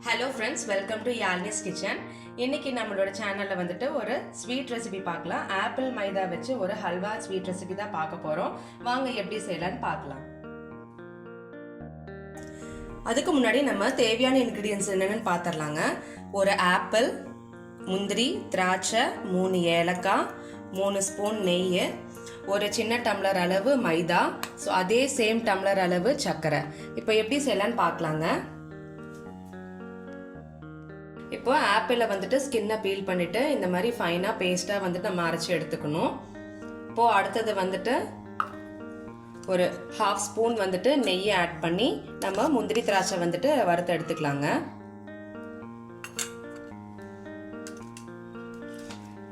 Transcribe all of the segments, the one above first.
Hello friends, welcome to Yalni's Kitchen. இன்னைக்கு நம்மளோட சேனல்ல வந்துட்டு ஒரு ஸ்வீட் ரெசிபி பார்க்கலாம். ஆப்பிள் மைதா வச்சு ஒரு ஹல்வா ஸ்வீட் ரெசிபி தான் பார்க்க போறோம். வாங்க எப்படி செய்யலாம்னு பார்க்கலாம். அதுக்கு முன்னாடி நம்ம தேவையான இன்கிரிடியன்ட்ஸ் என்னன்னு பார்த்தறலாங்க. ஒரு ஆப்பிள், முந்திரி, திராட்சை, 3 ஏலக்காய், 3 ஸ்பூன் நெய், ஒரு சின்ன டம்ளர் அளவு மைதா, ஸோ அதே சேம் டம்ளர் அளவு சர்க்கரை. இப்போ எப்படி செய்யலாம்னு பார்க்கலாங்க. இப்போ ஆப்பிளை வந்துட்டு ஸ்கின்னை பீல் பண்ணிட்டு இந்த மாதிரி ஃபைனாக பேஸ்ட்டாக வந்துட்டு நம்ம அரைச்சி எடுத்துக்கணும். இப்போது அடுத்தது வந்துட்டு ஒரு 1/2 ஸ்பூன் வந்துட்டு நெய்யை ஆட் பண்ணி நம்ம முந்திரி திராட்சை வந்துட்டு வறுத்து எடுத்துக்கலாங்க.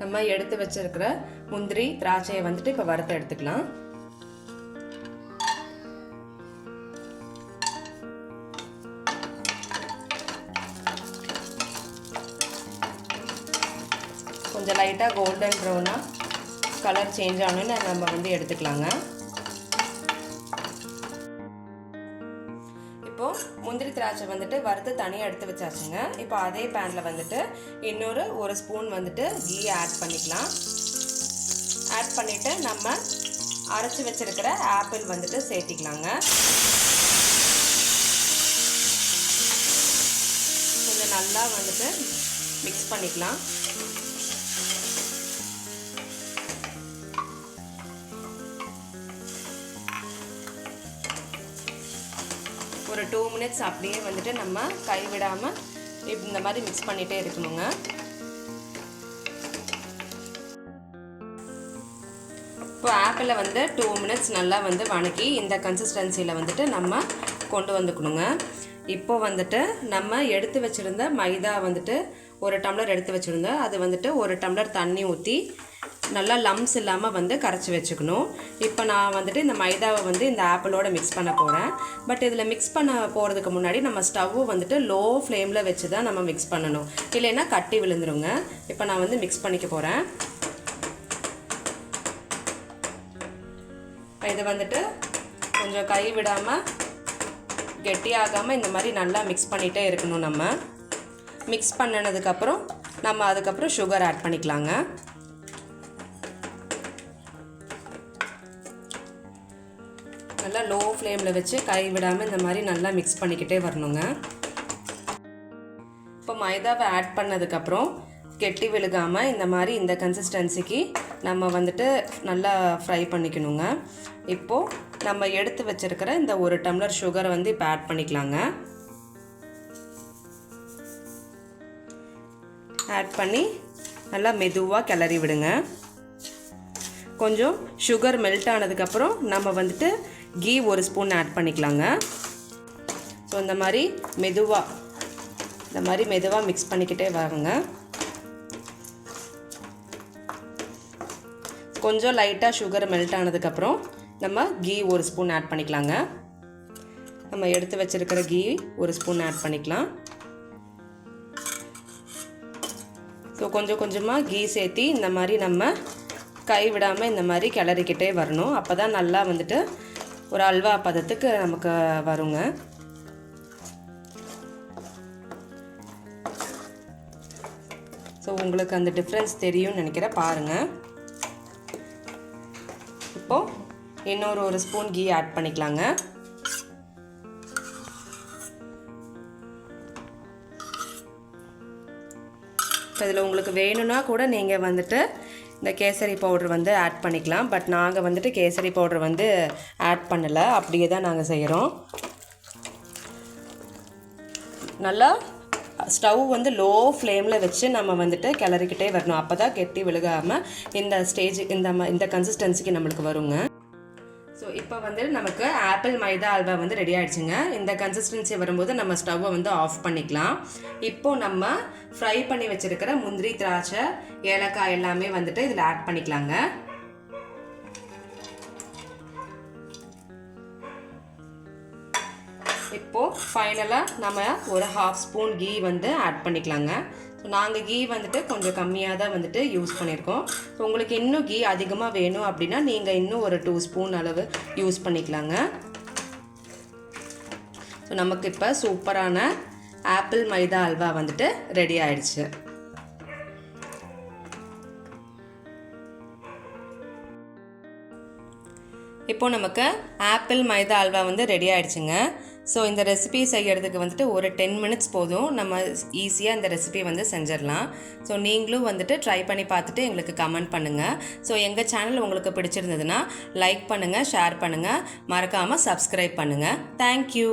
நம்ம எடுத்து வச்சிருக்கிற முந்திரி திராட்சையை வந்துட்டு இப்போ வறுத்து எடுத்துக்கலாம். கொஞ்சம் லைட்டாக கோல்டன் ப்ரௌனாக கலர் சேஞ்ச் ஆகணும்னு நம்ம வந்து எடுத்துக்கலாங்க. இப்போது முந்திரி திராட்சை வந்துட்டு வறுத்து தனியாக எடுத்து வச்சாச்சுங்க. இப்போ அதே பேனில் வந்துட்டு இன்னொரு 1 ஸ்பூன் வந்துட்டு கீ ஆட் பண்ணிக்கலாம். ஆட் பண்ணிவிட்டு நம்ம அரைச்சி வச்சிருக்கிற ஆப்பிள் வந்துட்டு சேர்த்திக்கலாங்க. கொஞ்சம் நல்லா வந்துட்டு மிக்ஸ் பண்ணிக்கலாம். ஒரு 2 மினிட்ஸ் அப்படியே வந்துட்டு நம்ம கைவிடாமல் இந்த மாதிரி மிக்ஸ் பண்ணிகிட்டே இருக்கணுங்க. இப்போ ஆப்பிளை வந்து 2 மினிட்ஸ் நல்லா வந்து வணக்கி இந்த கன்சிஸ்டன்சியில் வந்துட்டு நம்ம கொண்டு வந்துக்கணுங்க. இப்போ வந்துட்டு நம்ம எடுத்து வச்சுருந்த மைதா வந்துட்டு 1 டம்ளர் எடுத்து வச்சுருந்தோம். அது வந்துட்டு 1 டம்ளர் தண்ணி ஊற்றி நல்லா லம்ஸ் இல்லாமல் வந்து கரைச்சி வச்சுக்கணும். இப்போ நான் வந்துட்டு இந்த மைதாவை வந்து இந்த ஆப்பிளோட மிக்ஸ் பண்ண போகிறேன். பட் இதில் மிக்ஸ் பண்ண போகிறதுக்கு முன்னாடி நம்ம ஸ்டவ்வு வந்துட்டு லோ ஃப்ளேமில் வச்சு தான் நம்ம மிக்ஸ் பண்ணணும், இல்லைன்னா கட்டி விழுந்துருங்க. இப்போ நான் வந்து மிக்ஸ் பண்ணிக்க போகிறேன். இது வந்துட்டு கொஞ்சம் கை விடாமல் கெட்டியாகாமல் இந்த மாதிரி நல்லா மிக்ஸ் பண்ணிகிட்டே இருக்கணும். நம்ம மிக்ஸ் பண்ணினதுக்கப்புறம் நம்ம அதுக்கப்புறம் சுகர் ஆட் பண்ணிக்கலாங்க. நல்லா லோ ஃப்ளேமில் வச்சு கை விடாமல் இந்த மாதிரி நல்லா மிக்ஸ் பண்ணிக்கிட்டே வரணுங்க. இப்போ மைதாவை ஆட் பண்ணதுக்கப்புறம் கெட்டி விழுகாமல் இந்த மாதிரி இந்த கன்சிஸ்டன்சிக்கு நம்ம வந்துட்டு நல்லா ஃப்ரை பண்ணிக்கணுங்க. இப்போது நம்ம எடுத்து வச்சுருக்கிற இந்த 1 டம்ளர் சுகரை வந்து இப்போ ஆட் பண்ணிக்கலாங்க. ஆட் பண்ணி நல்லா மெதுவாக கிளறி விடுங்க. கொஞ்சம் சுகர் மெல்ட் ஆனதுக்கப்புறம் நம்ம வந்துட்டு கீ 1 ஸ்பூன் ஆட் பண்ணிக்கலாங்க. ஸோ இந்த மாதிரி மெதுவாக மிக்ஸ் பண்ணிக்கிட்டே வாங்க. கொஞ்சம் லைட்டாக சுகர் மெல்ட் ஆனதுக்கப்புறம் நம்ம கீ 1 ஸ்பூன் ஆட் பண்ணிக்கலாங்க. நம்ம எடுத்து வச்சுருக்கிற கீ 1 ஸ்பூன் ஆட் பண்ணிக்கலாம். ஸோ கொஞ்சம் கொஞ்சமாக கீ சேர்த்தி இந்த மாதிரி நம்ம கை விடாமல் இந்த மாதிரி கிளறிக்கிட்டே வரணும். அப்போ தான் நல்லா வந்துட்டு ஒரு அல்வா பதத்துக்கு நமக்கு வருங்க. ஸோ உங்களுக்கு அந்த டிஃப்ரென்ஸ் தெரியும்னு நினைக்கிறேன், பாருங்கள். இப்போது இன்னொரு 1 ஸ்பூன் கீ ஆட் பண்ணிக்கலாங்க. இதில் உங்களுக்கு வேணும்னா கூட நீங்கள் வந்துட்டு இந்த கேசரி பவுடர் வந்து ஆட் பண்ணிக்கலாம். பட் நாங்கள் வந்துட்டு கேசரி பவுடர் வந்து ஆட் பண்ணலை, அப்படியே தான் நாங்கள் செய்கிறோம். நல்லா ஸ்டவ் வந்து லோ ஃப்ளேமில் வச்சு நம்ம வந்துட்டு கிளறிக்கிட்டே வரணும். அப்போ தான் கெட்டி விழுகாமல் இந்த ஸ்டேஜ் இந்த கன்சிஸ்டன்சிக்கு நம்மளுக்கு வருங்க. ஸோ இப்போ வந்து நமக்கு ஆப்பிள் மைதா அல்வா வந்து ரெடி ஆகிடுச்சுங்க. இந்த கன்சிஸ்டன்சி வரும்போது நம்ம ஸ்டவ்வை வந்து ஆஃப் பண்ணிக்கலாம். இப்போது நம்ம ஃப்ரை பண்ணி வச்சுருக்கிற முந்திரி, திராட்சை, ஏலக்காய் எல்லாமே வந்துட்டு இதில் ஆட் பண்ணிக்கலாங்க. இப்போது ஃபைனலாக நம்ம ஒரு 1/2 ஸ்பூன் கீ வந்து ஆட் பண்ணிக்கலாங்க. ஸோ நாங்கள் கீ வந்துட்டு கொஞ்சம் கம்மியாக தான் வந்துட்டு யூஸ் பண்ணியிருக்கோம். ஸோ உங்களுக்கு இன்னும் கீ அதிகமாக வேணும் அப்படின்னா நீங்கள் இன்னும் ஒரு 2 ஸ்பூன் அளவு யூஸ் பண்ணிக்கலாங்க. ஸோ நமக்கு இப்போ சூப்பரான ஆப்பிள் மைதா அல்வா வந்துட்டு ரெடி ஆயிடுச்சு. இப்போ நமக்கு ஆப்பிள் மைதா அல்வா வந்து ரெடி ஆயிடுச்சுங்க. ஸோ இந்த ரெசிபி செய்கிறதுக்கு வந்துட்டு ஒரு 10 மினிட்ஸ் போதும். நம்ம ஈஸியாக இந்த ரெசிபி வந்து செஞ்சிடலாம். ஸோ நீங்களும் வந்துட்டு ட்ரை பண்ணி பார்த்துட்டு எங்களுக்கு கமெண்ட் பண்ணுங்கள். ஸோ எங்கள் சேனல் உங்களுக்கு பிடிச்சிருந்ததுன்னா லைக் பண்ணுங்கள், ஷேர் பண்ணுங்கள், மறக்காமல் சப்ஸ்கிரைப் பண்ணுங்கள். தேங்க்யூ.